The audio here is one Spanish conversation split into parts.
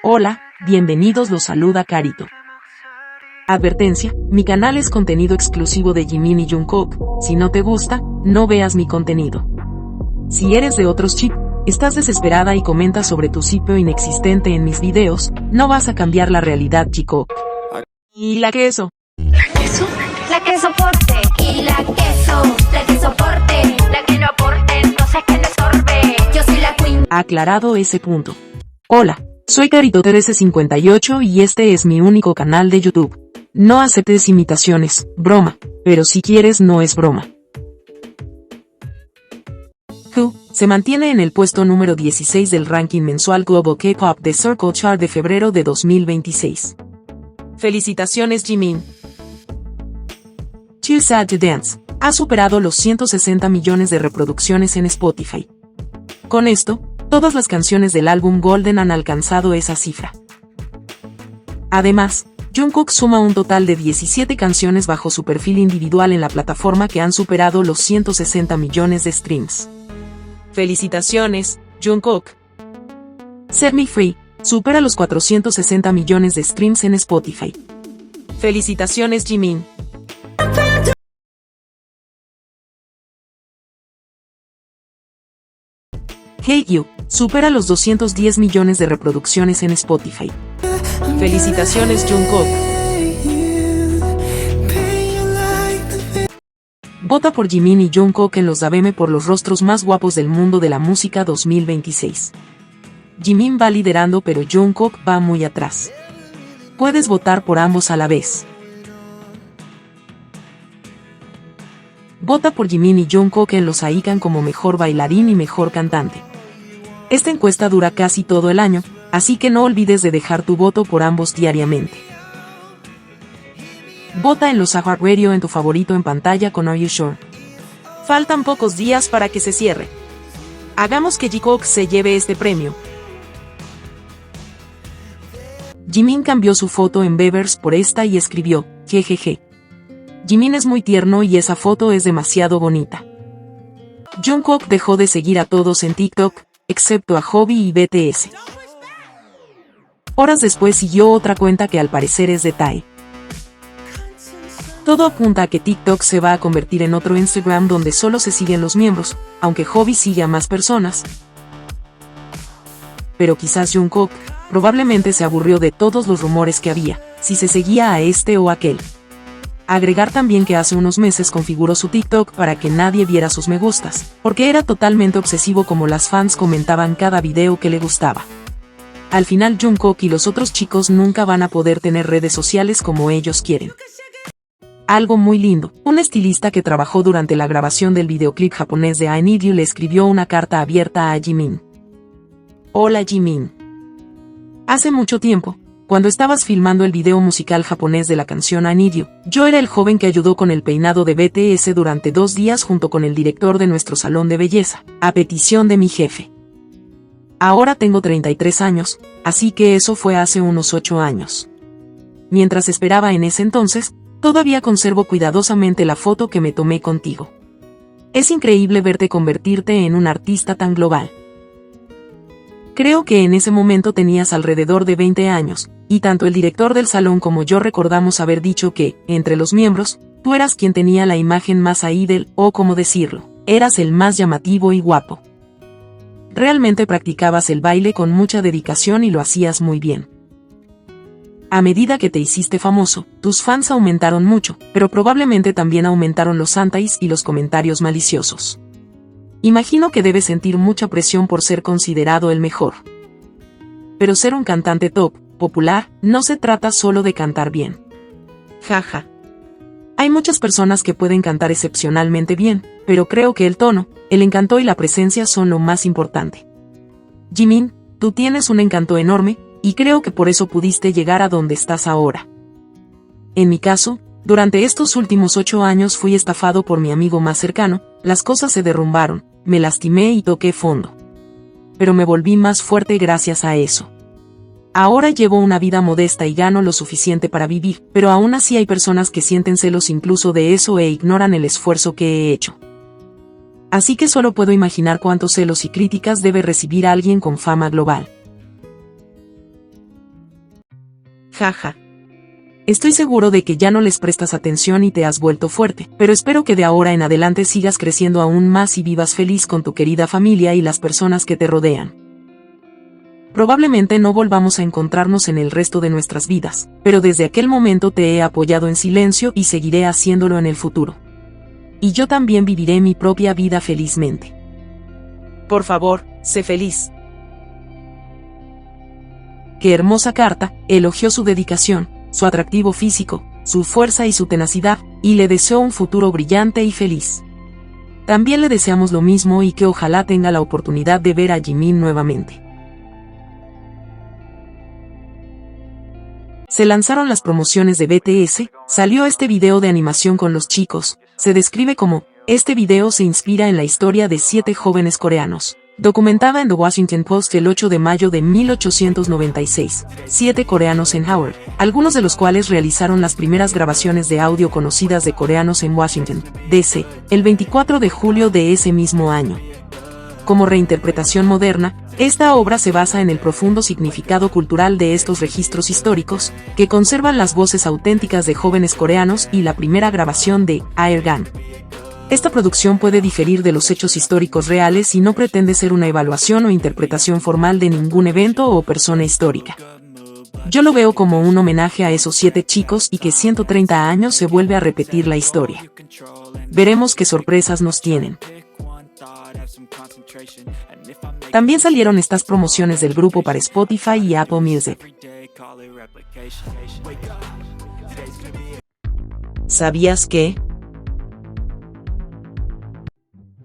Hola, bienvenidos, los saluda Carito. Advertencia, mi canal es contenido exclusivo de Jimin y Jungkook, si no te gusta, no veas mi contenido. Si eres de otros chip, estás desesperada y comentas sobre tu sitio inexistente en mis videos, no vas a cambiar la realidad, chico. ¿Y la queso? ¿La queso? La que soporte. Y la que soporte. La que no aporte, entonces que no estorbe. Yo soy la queen. Aclarado ese punto. Hola, soy Carito1358 y este es mi único canal de YouTube. No aceptes imitaciones, broma, pero si quieres no es broma. Who se mantiene en el puesto número 16 del ranking mensual Global K-Pop The Circle Chart de febrero de 2026. Felicitaciones, Jimin. Too Sad to Dance ha superado los 160 millones de reproducciones en Spotify. Con esto, todas las canciones del álbum Golden han alcanzado esa cifra. Además, Jungkook suma un total de 17 canciones bajo su perfil individual en la plataforma que han superado los 160 millones de streams. Felicitaciones, Jungkook. Set Me Free supera los 460 millones de streams en Spotify. Felicitaciones, Jimin. Hate You supera los 210 millones de reproducciones en Spotify. Felicitaciones, Jungkook. Vota por Jimin y Jungkook en los ABM por los rostros más guapos del mundo de la música 2026. Jimin va liderando, pero Jungkook va muy atrás. Puedes votar por ambos a la vez. Vota por Jimin y Jungkook en los AICAN como mejor bailarín y mejor cantante. Esta encuesta dura casi todo el año, así que no olvides de dejar tu voto por ambos diariamente. Vota en los iHeartRadio en tu favorito en pantalla con Are You Sure. Faltan pocos días para que se cierre. Hagamos que Jungkook se lleve este premio. Jimin cambió su foto en Bevers por esta y escribió, jejeje. Jimin es muy tierno y esa foto es demasiado bonita. Jungkook dejó de seguir a todos en TikTok, excepto a Hobby y BTS. Horas después siguió otra cuenta que al parecer es de Tae. Todo apunta a que TikTok se va a convertir en otro Instagram donde solo se siguen los miembros, aunque Hobby sigue a más personas. Pero quizás Jungkook probablemente se aburrió de todos los rumores que había, si se seguía a este o aquel. Agregar también que hace unos meses configuró su TikTok para que nadie viera sus me gustas, porque era totalmente obsesivo como las fans comentaban cada video que le gustaba. Al final Jungkook y los otros chicos nunca van a poder tener redes sociales como ellos quieren. Algo muy lindo, un estilista que trabajó durante la grabación del videoclip japonés de I Need You le escribió una carta abierta a Jimin. Hola Jimin. Hace mucho tiempo, cuando estabas filmando el video musical japonés de la canción I Need You, yo era el joven que ayudó con el peinado de BTS durante 2 días junto con el director de nuestro salón de belleza, a petición de mi jefe. Ahora tengo 33 años, así que eso fue hace unos 8 años. Mientras esperaba en ese entonces, todavía conservo cuidadosamente la foto que me tomé contigo. Es increíble verte convertirte en un artista tan global. Creo que en ese momento tenías alrededor de 20 años, y tanto el director del salón como yo recordamos haber dicho que, entre los miembros, tú eras quien tenía la imagen más idol, o como decirlo, eras el más llamativo y guapo. Realmente practicabas el baile con mucha dedicación y lo hacías muy bien. A medida que te hiciste famoso, tus fans aumentaron mucho, pero probablemente también aumentaron los antis y los comentarios maliciosos. Imagino que debes sentir mucha presión por ser considerado el mejor. Pero ser un cantante top, popular, no se trata solo de cantar bien. Jaja. Hay muchas personas que pueden cantar excepcionalmente bien, pero creo que el tono, el encanto y la presencia son lo más importante. Jimin, tú tienes un encanto enorme, y creo que por eso pudiste llegar a donde estás ahora. En mi caso, durante estos últimos 8 años fui estafado por mi amigo más cercano, las cosas se derrumbaron, me lastimé y toqué fondo. Pero me volví más fuerte gracias a eso. Ahora llevo una vida modesta y gano lo suficiente para vivir, pero aún así hay personas que sienten celos incluso de eso e ignoran el esfuerzo que he hecho. Así que solo puedo imaginar cuántos celos y críticas debe recibir alguien con fama global. Jaja. Estoy seguro de que ya no les prestas atención y te has vuelto fuerte, pero espero que de ahora en adelante sigas creciendo aún más y vivas feliz con tu querida familia y las personas que te rodean. Probablemente no volvamos a encontrarnos en el resto de nuestras vidas, pero desde aquel momento te he apoyado en silencio y seguiré haciéndolo en el futuro. Y yo también viviré mi propia vida felizmente. Por favor, sé feliz. Qué hermosa carta, elogió su dedicación, su atractivo físico, su fuerza y su tenacidad, y le deseó un futuro brillante y feliz. También le deseamos lo mismo y que ojalá tenga la oportunidad de ver a Jimin nuevamente. Se lanzaron las promociones de BTS, salió este video de animación con los chicos, se describe como, este video se inspira en la historia de 7 jóvenes coreanos. Documentada en The Washington Post el 8 de mayo de 1896, 7 coreanos en Howard, algunos de los cuales realizaron las primeras grabaciones de audio conocidas de coreanos en Washington, D.C., el 24 de julio de ese mismo año. Como reinterpretación moderna, esta obra se basa en el profundo significado cultural de estos registros históricos, que conservan las voces auténticas de jóvenes coreanos y la primera grabación de Airgun. Esta producción puede diferir de los hechos históricos reales y no pretende ser una evaluación o interpretación formal de ningún evento o persona histórica. Yo lo veo como un homenaje a esos 7 chicos y que 130 años se vuelve a repetir la historia. Veremos qué sorpresas nos tienen. También salieron estas promociones del grupo para Spotify y Apple Music. ¿Sabías que?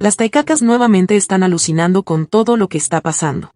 Las taikacas nuevamente están alucinando con todo lo que está pasando.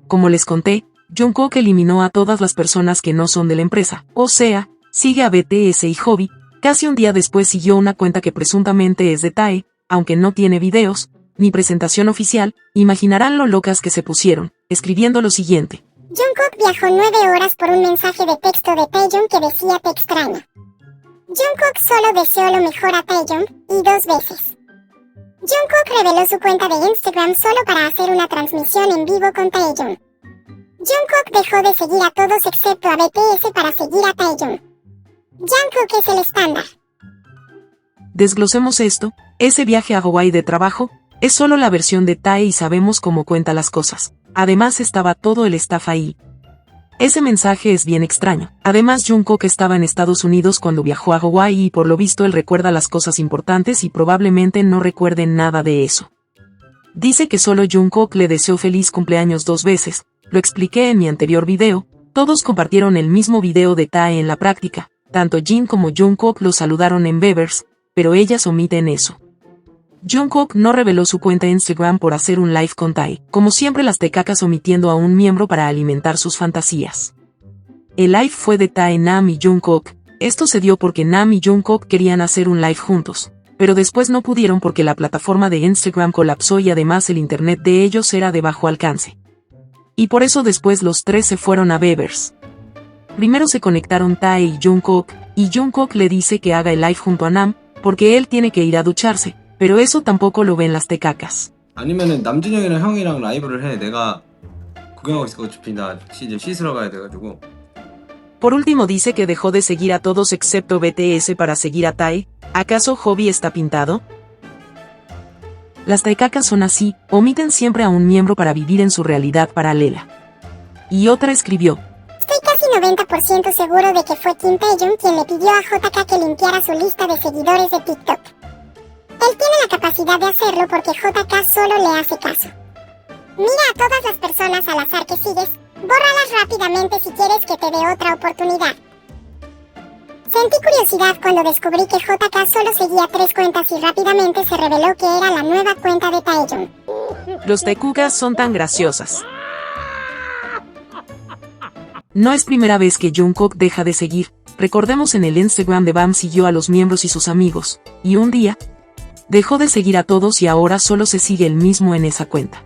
Como les conté, Jungkook eliminó a todas las personas que no son de la empresa, o sea, sigue a BTS y Hobby, casi un día después siguió una cuenta que presuntamente es de Tae, aunque no tiene videos, ni presentación oficial, imaginarán lo locas que se pusieron, escribiendo lo siguiente. Jungkook viajó 9 horas por un mensaje de texto de Taeyong que decía te extraño. Jungkook solo deseó lo mejor a Taeyong, y 2 veces. Jungkook reveló su cuenta de Instagram solo para hacer una transmisión en vivo con Taeyong. Jungkook dejó de seguir a todos excepto a BTS para seguir a Taeyong. Jungkook es el estándar. Desglosemos esto, ese viaje a Hawái de trabajo, es solo la versión de Tae y sabemos cómo cuenta las cosas. Además estaba todo el staff ahí. Ese mensaje es bien extraño. Además Jungkook estaba en Estados Unidos cuando viajó a Hawái y por lo visto él recuerda las cosas importantes y probablemente no recuerde nada de eso. Dice que solo Jungkook le deseó feliz cumpleaños 2 veces, lo expliqué en mi anterior video, todos compartieron el mismo video de Tae en la práctica, tanto Jin como Jungkook lo saludaron en Bevers, pero ellas omiten eso. Jungkook no reveló su cuenta de Instagram por hacer un live con Tae, como siempre las tecacas omitiendo a un miembro para alimentar sus fantasías. El live fue de Tae, Nam y Jungkook, esto se dio porque Nam y Jungkook querían hacer un live juntos, pero después no pudieron porque la plataforma de Instagram colapsó y además el internet de ellos era de bajo alcance. Y por eso después los 3 se fueron a Bevers. Primero se conectaron Tae y Jungkook le dice que haga el live junto a Nam, porque él tiene que ir a ducharse. Pero eso tampoco lo ven las tecacas. 아니면은 남준형이랑 형이랑 라이브를 해. 내가 구경하고 있을 거 어차피 나 이제 씻으러 가야 돼가지고. Por último dice que dejó de seguir a todos excepto BTS para seguir a Tae. ¿Acaso Hobby está pintado? Las taikacas son así, omiten siempre a un miembro para vivir en su realidad paralela. Y otra escribió. Estoy casi 90% seguro de que fue Kim Taeyong quien le pidió a JK que limpiara su lista de seguidores de TikTok. Él tiene la capacidad de hacerlo porque JK solo le hace caso. Mira a todas las personas al azar que sigues, bórralas rápidamente si quieres que te dé otra oportunidad. Sentí curiosidad cuando descubrí que JK solo seguía 3 cuentas y rápidamente se reveló que era la nueva cuenta de Taeyong. Los taikugas son tan graciosas. No es primera vez que Jungkook deja de seguir, recordemos en el Instagram de Bam siguió a los miembros y sus amigos, y un día, dejó de seguir a todos y ahora solo se sigue él mismo en esa cuenta.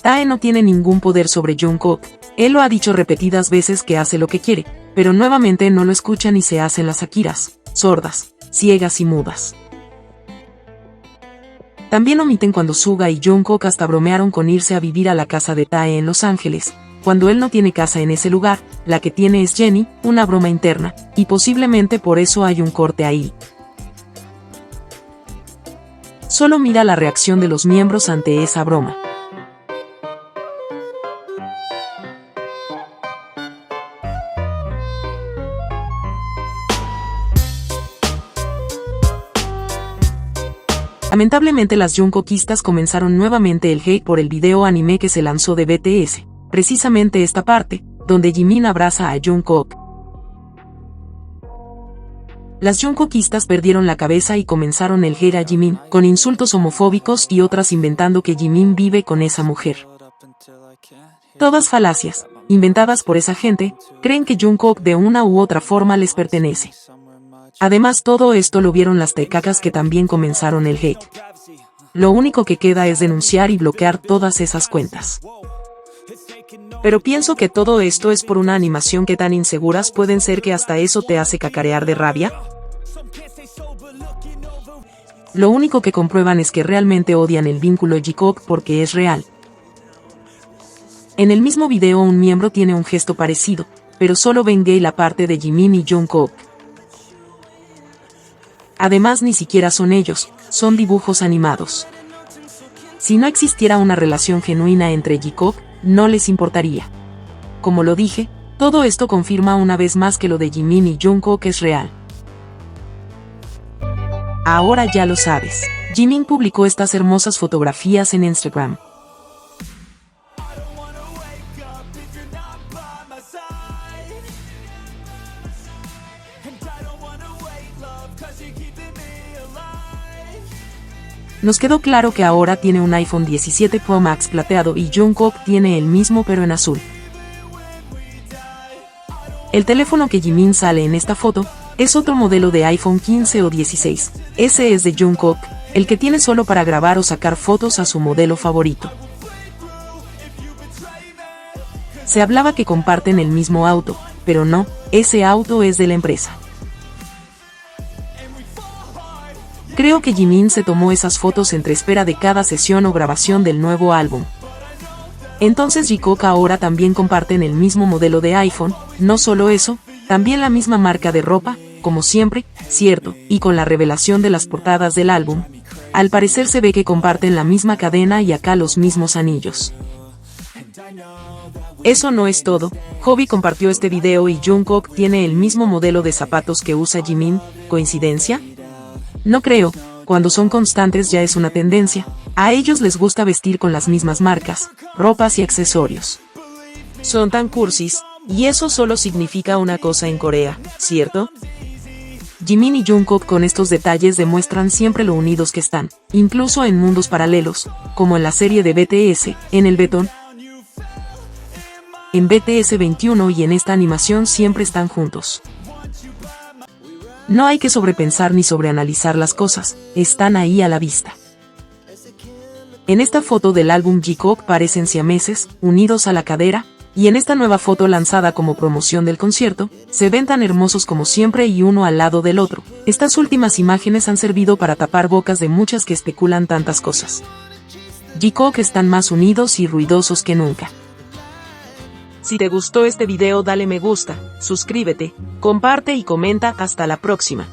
Tae no tiene ningún poder sobre Jungkook, él lo ha dicho repetidas veces que hace lo que quiere, pero nuevamente no lo escuchan y se hacen las Akiras, sordas, ciegas y mudas. También omiten cuando Suga y Jungkook hasta bromearon con irse a vivir a la casa de Tae en Los Ángeles, cuando él no tiene casa en ese lugar, la que tiene es Jennie, una broma interna, y posiblemente por eso hay un corte ahí. Solo mira la reacción de los miembros ante esa broma. Lamentablemente las Jungkookistas comenzaron nuevamente el hate por el video anime que se lanzó de BTS, precisamente esta parte, donde Jimin abraza a Jungkook. Las Jungkookistas perdieron la cabeza y comenzaron el hate a Jimin, con insultos homofóbicos y otras inventando que Jimin vive con esa mujer. Todas falacias, inventadas por esa gente, creen que Jungkook de una u otra forma les pertenece. Además todo esto lo vieron las taecacas que también comenzaron el hate. Lo único que queda es denunciar y bloquear todas esas cuentas. Pero pienso que todo esto es por una animación que tan inseguras pueden ser que hasta eso te hace cacarear de rabia. Lo único que comprueban es que realmente odian el vínculo Jikook porque es real. En el mismo video un miembro tiene un gesto parecido, pero solo ven gay la parte de Jimin y Jungkook. Además ni siquiera son ellos, son dibujos animados. Si no existiera una relación genuina entre Jikook, no les importaría. Como lo dije, todo esto confirma una vez más que lo de Jimin y Jungkook es real. Ahora ya lo sabes. Jimin publicó estas hermosas fotografías en Instagram. Nos quedó claro que ahora tiene un iPhone 17 Pro Max plateado y Jungkook tiene el mismo pero en azul. El teléfono que Jimin sale en esta foto es otro modelo de iPhone 15 o 16. Ese es de Jungkook, el que tiene solo para grabar o sacar fotos a su modelo favorito. Se hablaba que comparten el mismo auto, pero no, ese auto es de la empresa. Creo que Jimin se tomó esas fotos entre espera de cada sesión o grabación del nuevo álbum. Entonces Jikook ahora también comparten el mismo modelo de iPhone, no solo eso, también la misma marca de ropa, como siempre, cierto, y con la revelación de las portadas del álbum. Al parecer se ve que comparten la misma cadena y acá los mismos anillos. Eso no es todo, Hobi compartió este video y Jungkook tiene el mismo modelo de zapatos que usa Jimin, ¿coincidencia? No creo, cuando son constantes ya es una tendencia, a ellos les gusta vestir con las mismas marcas, ropas y accesorios. Son tan cursis, y eso solo significa una cosa en Corea, ¿cierto? Jimin y Jungkook con estos detalles demuestran siempre lo unidos que están, incluso en mundos paralelos, como en la serie de BTS, en el Betón. En BTS 21 y en esta animación siempre están juntos. No hay que sobrepensar ni sobreanalizar las cosas, están ahí a la vista. En esta foto del álbum Jikook parecen siameses, unidos a la cadera, y en esta nueva foto lanzada como promoción del concierto, se ven tan hermosos como siempre y uno al lado del otro. Estas últimas imágenes han servido para tapar bocas de muchas que especulan tantas cosas. Jikook están más unidos y ruidosos que nunca. Si te gustó este video dale me gusta, suscríbete, comparte y comenta. Hasta la próxima.